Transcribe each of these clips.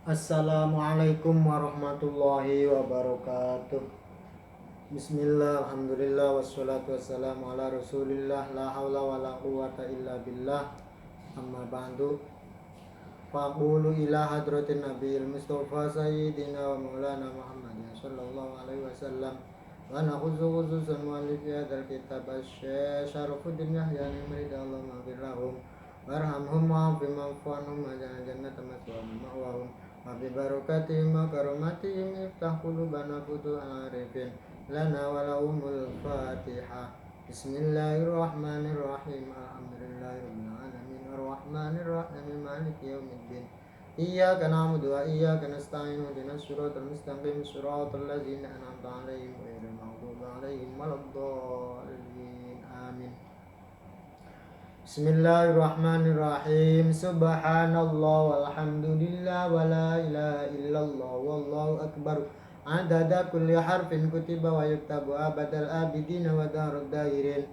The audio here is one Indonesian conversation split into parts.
Assalamualaikum warahmatullahi wabarakatuh. Bismillah, alhamdulillah, wassalatu wassalamu ala rasulillah, la hawla wa la quwata illa billah. Amma ba'du. Faqulu ila hadratin nabiyil mustafa sayyidina wa maulana Muhammadin sallallahu alaihi wasallam. Wa nakhuzu khususan mu'allifi hadzal kitab asy-syekh Syarafuddin Yahya Nimri Allah maghfirlahum warhamhum wa'afi ma'fu'anhum wa jannata maswahum ma'wahum wa bi barakatihim wa karamatihim iftah qulubana futuhal arifin lana wa lahumul fatihah. Bismillahirrahmanirrahim. Alhamdulillahirabbil alamin arrahmanir rahim maliki yaumiddin. Iyyaka na'budu wa iyyaka nasta'in ihdinas siratal mustaqim siratal ladzina an'amta 'alaihim ghairil maghdubi 'alaihim waladdallin. Amin. Bismillahirrahmanirrahim. Subhanallah walhamdulillah wa la ilaha illallah wallahu akbar. Adada kulli harfin kutiba wa yuktabu abadal abidina wa darud dairin.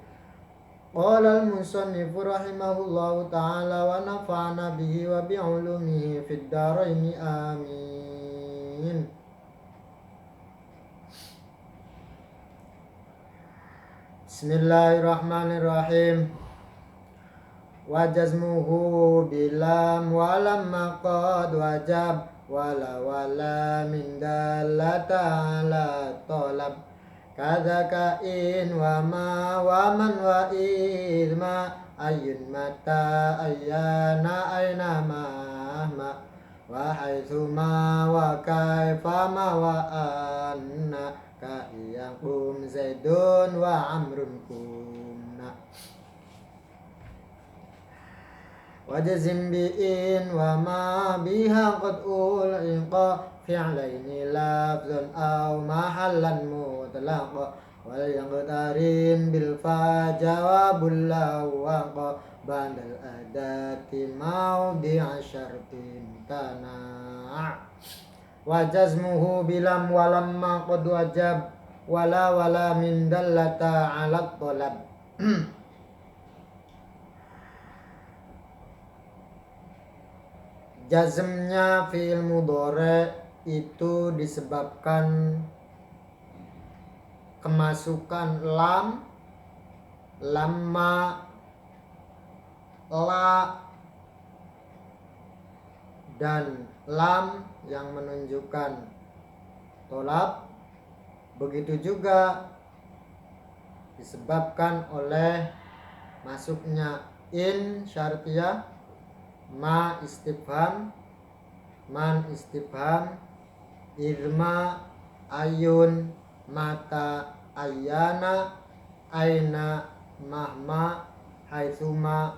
Qala al-musannifu rahimahullahu ta'ala wa nafa'na bihi wa bi'ulumihi fid dharaini amin. Bismillahirrahmanirrahim. Wa jazmuhu bilam wa lamma qad wajab wala min dallata ala talab kadzaka in wa ma wa man wa ilma ayun mata ayyana aina mahma wa haitsu ma wa kaifa ma wa anna ka yaqum zaidun wa amrun kunna wajazim bi'in wa ma biha qad ulqa fi'laini lafzun aw mahallan mutlaqa wal yaqtarin bil fa jawabul lawaqa bandal adati mawdi'a syartin tana' wa jazmuhu bilam walamma qad wajab wala min dallata 'ala talab. Jazmnya fi'il mudhari itu disebabkan kemasukan lam, lamma, la, dan lam yang menunjukkan tolab. Begitu juga disebabkan oleh masuknya in syartiyah, ma istifham, man istifham, irma, ayun, mata, ayyana, aina, mahma, haitsuma,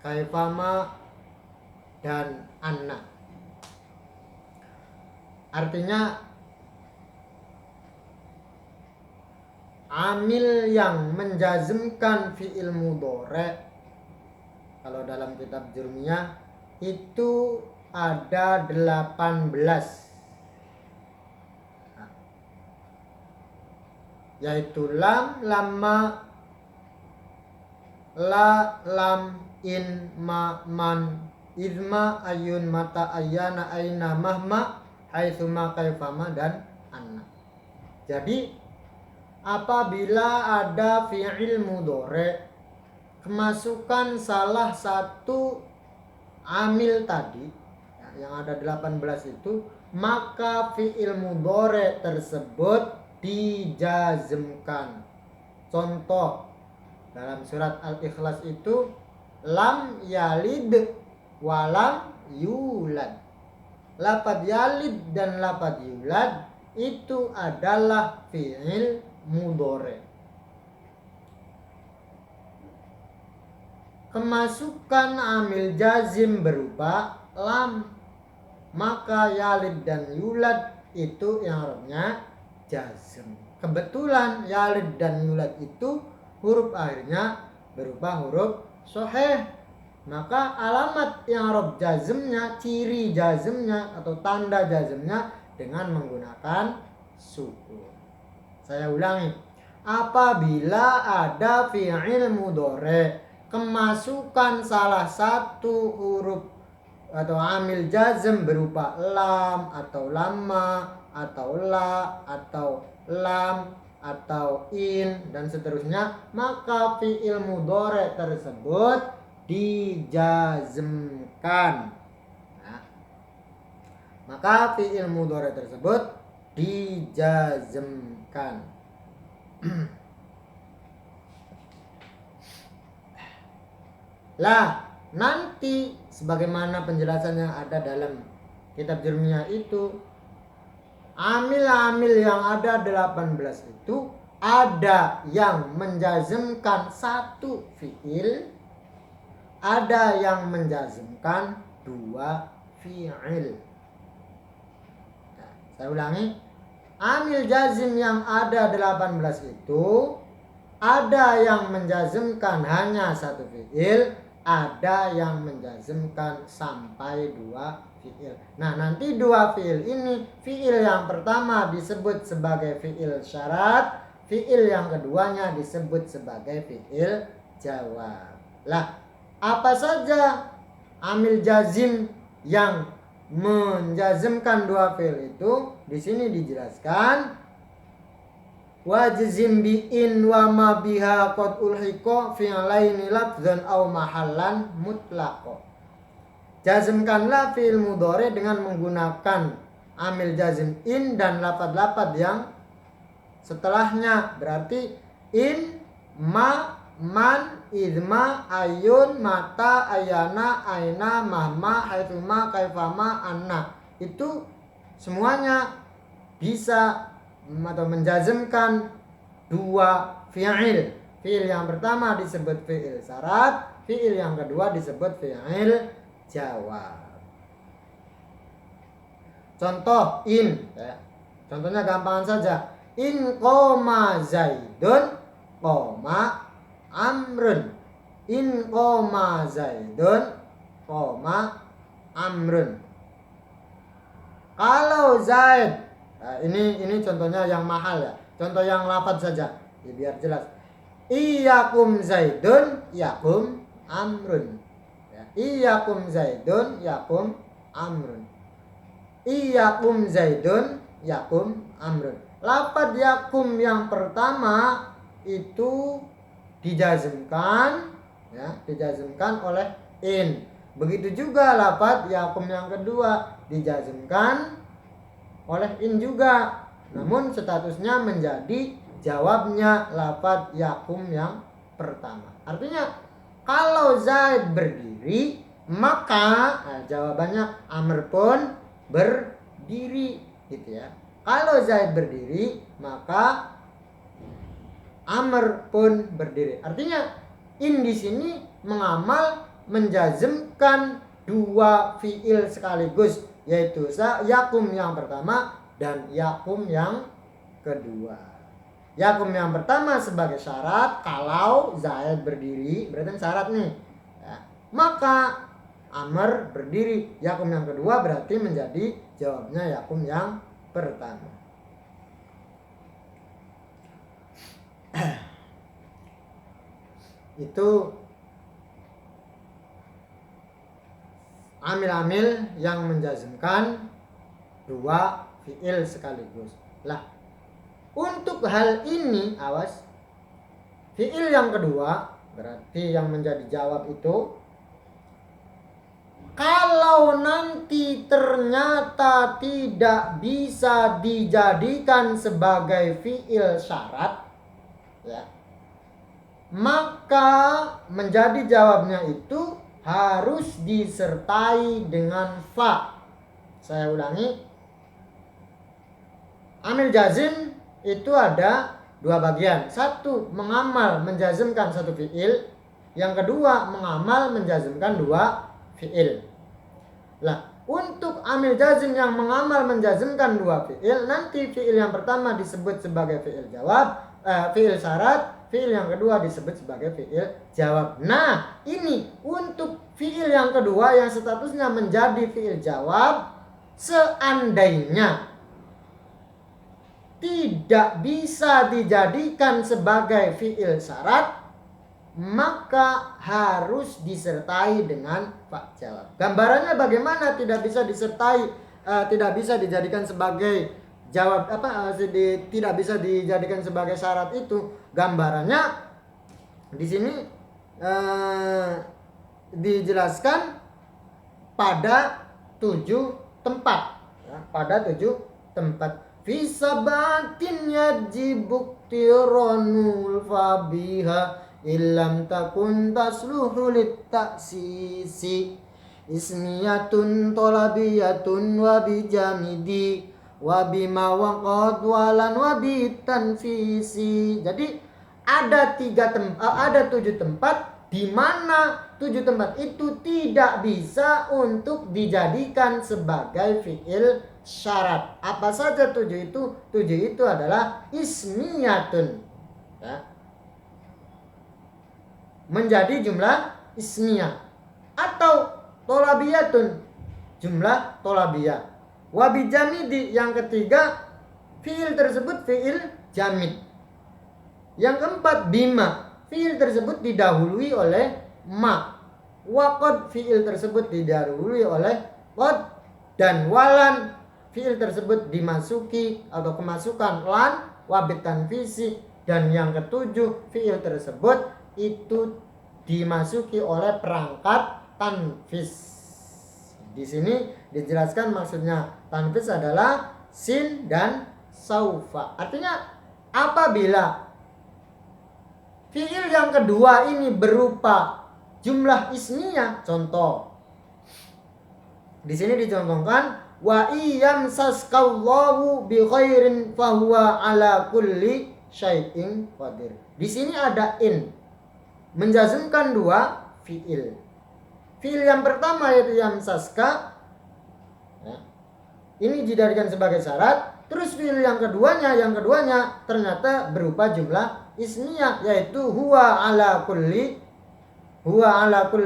kaifama, dan anna. Artinya amil yang menjazmkan fi'il mudhari kalau dalam kitab Jurmiyah itu ada 18, yaitu lam, lamma, la, lam, in, ma, man, izma, ayun, mata, ayyana, aina, mahma, haitsuma, kaifama, dan anna. Jadi apabila ada fi'il mudhari kemasukan salah satu amil tadi yang ada 18 itu, maka fi'il mudhari tersebut dijazmkan. Contoh dalam surat Al-Ikhlas itu lam yalid walam yulad. Lafaz yalid dan lafaz yulad itu adalah fi'il mudhari. Kemasukan amil jazim berupa lam, maka yalid dan yulad itu i'rabnya jazm. Kebetulan yalid dan yulad itu huruf akhirnya berupa huruf shahih, maka alamat i'rab jazmnya, ciri jazmnya atau tanda jazmnya dengan menggunakan sukun. Saya ulangi, apabila ada fi'il mudhari kemasukan salah satu huruf atau amil jazm berupa lam atau lama atau la atau lam atau in dan seterusnya, maka fi'il mudhari tersebut dijazmkan. Nah, maka fi'il mudhari tersebut dijazmkan. Lah, nanti sebagaimana penjelasan yang ada dalam kitab Jurmiyah itu, amil-amil yang ada 18 itu ada yang menjazmkan satu fi'il, ada yang menjazmkan dua fi'il. Nah, saya ulangi, amil jazm yang ada 18 itu ada yang menjazmkan hanya satu fi'il, ada yang menjazmkan sampai dua fi'il. Nah, nanti dua fi'il ini, fi'il yang pertama disebut sebagai fi'il syarat, fi'il yang keduanya disebut sebagai fi'il jawab. Lah, apa saja amil jazim yang menjazmkan dua fi'il itu? Di sini dijelaskan, wajzim bi in wa ma biha qad ulhiqa fi'laini lafzan aw mahallan mutlaqo. Jazmkanlah fi'il mudhari dengan menggunakan amil jazm in dan lafaz-lafaz yang setelahnya, berarti in, ma, man, idma, ayun, mata, ayana, aina, mahma, haitsuma, kaifama, anna. Itu semuanya bisa atau menjazmkan dua fi'il. Fi'il yang pertama disebut fi'il syarat, fi'il yang kedua disebut fi'il jawab. Contoh in, ya. Contohnya gampangan saja. In qoma zaidun qoma amrun. In qoma zaidun qoma amrun. Kalau Zaid, nah, ini contohnya yang mahal ya. Contoh yang lafaz saja, ya, biar jelas. Iyakum zaidun yakum amrun. Ya, iyakum zaidun yakum amrun. Iyakum zaidun yakum amrun. Lafaz yakum yang pertama itu dijazmkan, ya, dijazmkan oleh in. Begitu juga lafaz yakum yang kedua dijazmkan oleh in juga, namun statusnya menjadi jawabnya lafaz yakum yang pertama. Artinya kalau Zaid berdiri, maka jawabannya Amr pun berdiri, gitu ya. Kalau Zaid berdiri, maka Amr pun berdiri. Artinya in di sini mengamal menjazmkan dua fiil sekaligus, yaitu yakum yang pertama dan yakum yang kedua. Yakum yang pertama sebagai syarat, kalau Zaid berdiri, berarti syarat nih, ya, maka Amr berdiri. Yakum yang kedua berarti menjadi jawabnya yakum yang pertama. Itu amil-amil yang menjazmkan dua fi'il sekaligus. Lah, untuk hal ini, awas, fi'il yang kedua, berarti yang menjadi jawab itu, kalau nanti ternyata tidak bisa dijadikan sebagai fi'il syarat, ya, maka menjadi jawabnya itu harus disertai dengan fa. Saya ulangi, amil jazim itu ada dua bagian. Satu, mengamal menjazmkan satu fi'il. Yang kedua, mengamal menjazmkan dua fi'il. Lah, untuk amil jazim yang mengamal menjazmkan dua fi'il, nanti fi'il yang pertama disebut sebagai fi'il jawab, fi'il syarat. Fi'il yang kedua disebut sebagai fi'il jawab. Nah, ini untuk fi'il yang kedua yang statusnya menjadi fi'il jawab, seandainya tidak bisa dijadikan sebagai fi'il syarat, maka harus disertai dengan fa jawab. Gambarannya bagaimana tidak bisa disertai, tidak bisa dijadikan sebagai jawab tidak bisa dijadikan sebagai syarat itu. Gambarannya di sini dijelaskan pada 7 tempat, ya, pada 7 tempat. Fi sabatin yajibuk tiranul fabiha illam takun tasluhu littaksisi ismiyatun tolabiyatun wabijamidi wabima waqad walan wabitanfisi. Jadi ada 7 tempat di mana 7 tempat itu tidak bisa untuk dijadikan sebagai fi'il syarat. Apa saja 7 itu? 7 itu adalah ismiyatun, ya, menjadi jumlah ismiyah, atau tolabiyatun, jumlah tolabiyah. Wabijamidi, yang ketiga fi'il tersebut fi'il jamid. Yang keempat bima, fi'il tersebut didahului oleh ma. Waqad, fi'il tersebut didahului oleh qad. Dan walan, fi'il tersebut dimasuki atau kemasukan lan. Wabitanfisi, dan yang ketujuh fi'il tersebut itu dimasuki oleh perangkat tanfis. Di sini dijelaskan maksudnya tanfis adalah sin dan saufa. Artinya apabila fi'il yang kedua ini berupa jumlah ismiyah, contoh di sini dicontohkan wa iyam saskallahu bi khairin fahuwa ala kulli syai'in qadir. Di sini ada in menjazmkan 2 fi'il. Fi'il yang pertama yaitu yamsaska, ya, ini dijadikan sebagai syarat. Terus fi'il yang keduanya ternyata berupa jumlah ismiyah, yaitu huwa ala kulli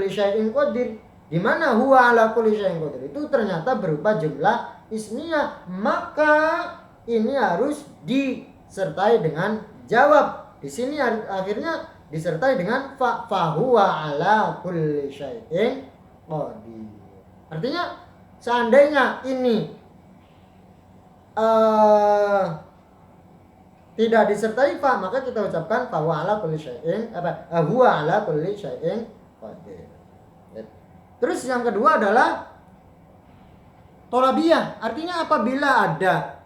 syai'in qadir. Di mana huwa ala kulli syai'in qadir itu ternyata berupa jumlah ismiyah, maka ini harus disertai dengan jawab. Di sini akhirnya disertai dengan fa huwa ala kulli syai'in qadir. Artinya seandainya ini tidak disertai fa, maka kita ucapkan fa huwa ala kulli syai'in huwa ala kulli syai'in qadir. Terus yang kedua adalah tolabiyah. Artinya apabila ada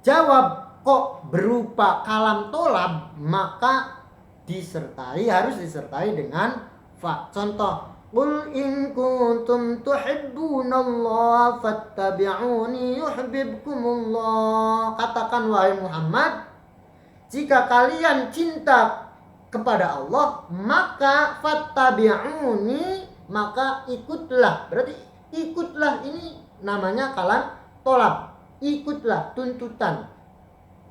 jawab kok berupa kalam tolab, maka harus disertai dengan fa. Contoh, qul in kuntum tuhibbunallaha fattabi'uni yuhibbukumullah. Katakan wahai Muhammad, jika kalian cinta kepada Allah, maka fattabi'uni, maka ikutlah. Berarti ikutlah ini namanya kalam tolab. Ikutlah, tuntutan.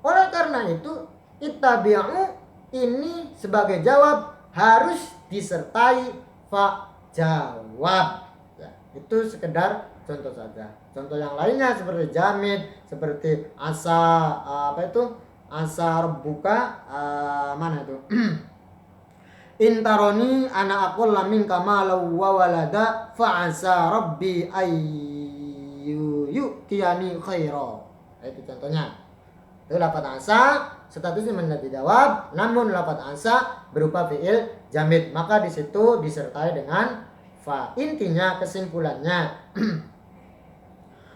Oleh karena itu ittabi'u ini sebagai jawab harus disertai fa jawab. Ya, itu sekedar contoh saja. Contoh yang lainnya seperti jamid, seperti asa asa buka mana itu? Intaroni ana aqul lamin kamalau wa walada fa asa rabbi ayyutiyani khaira. Itu contohnya. Itu lafaz asa statusnya menjadi jawab, namun lafaz asa berupa fi'il jamid, maka di situ disertai dengan fa. Intinya kesimpulannya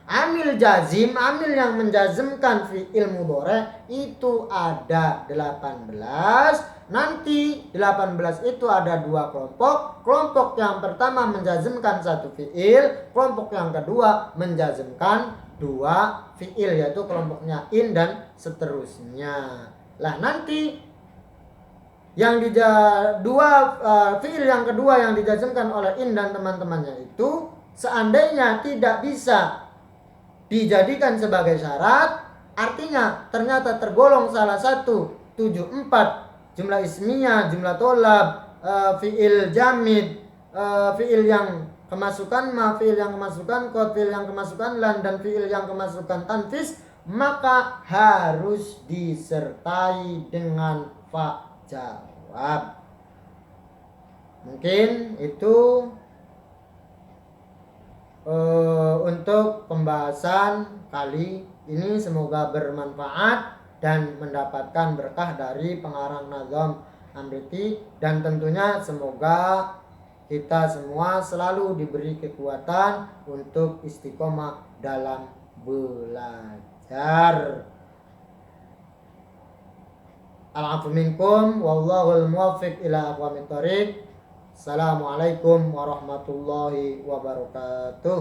amil jazim, amil yang menjazmkan fi'il mudhari itu ada 18. Nanti 18 itu ada 2 kelompok. Kelompok yang pertama menjazmkan 1 fi'il, kelompok yang kedua menjazmkan 2 fi'il, yaitu kelompoknya in dan seterusnya. Lah nanti yang fi'il yang kedua yang dijazmkan oleh in dan teman-temannya itu seandainya tidak bisa dijadikan sebagai syarat, artinya ternyata tergolong salah satu 74 jumlah ismiyah, jumlah tolab, fi'il jamid, fi'il yang kemasukan ma, fi'il yang kemasukan qad, fi'il yang kemasukan lan, dan fi'il yang kemasukan tanfis, maka harus disertai dengan fa jawab. shawab. Mungkin itu untuk pembahasan kali ini, semoga bermanfaat dan mendapatkan berkah dari pengarang Nazam Amriti, dan tentunya semoga kita semua selalu diberi kekuatan untuk istiqomah dalam belajar. Al-'afwu minkum wallahul muwaffiq ila aqwamit thoriq. Assalamualaikum warahmatullahi wabarakatuh.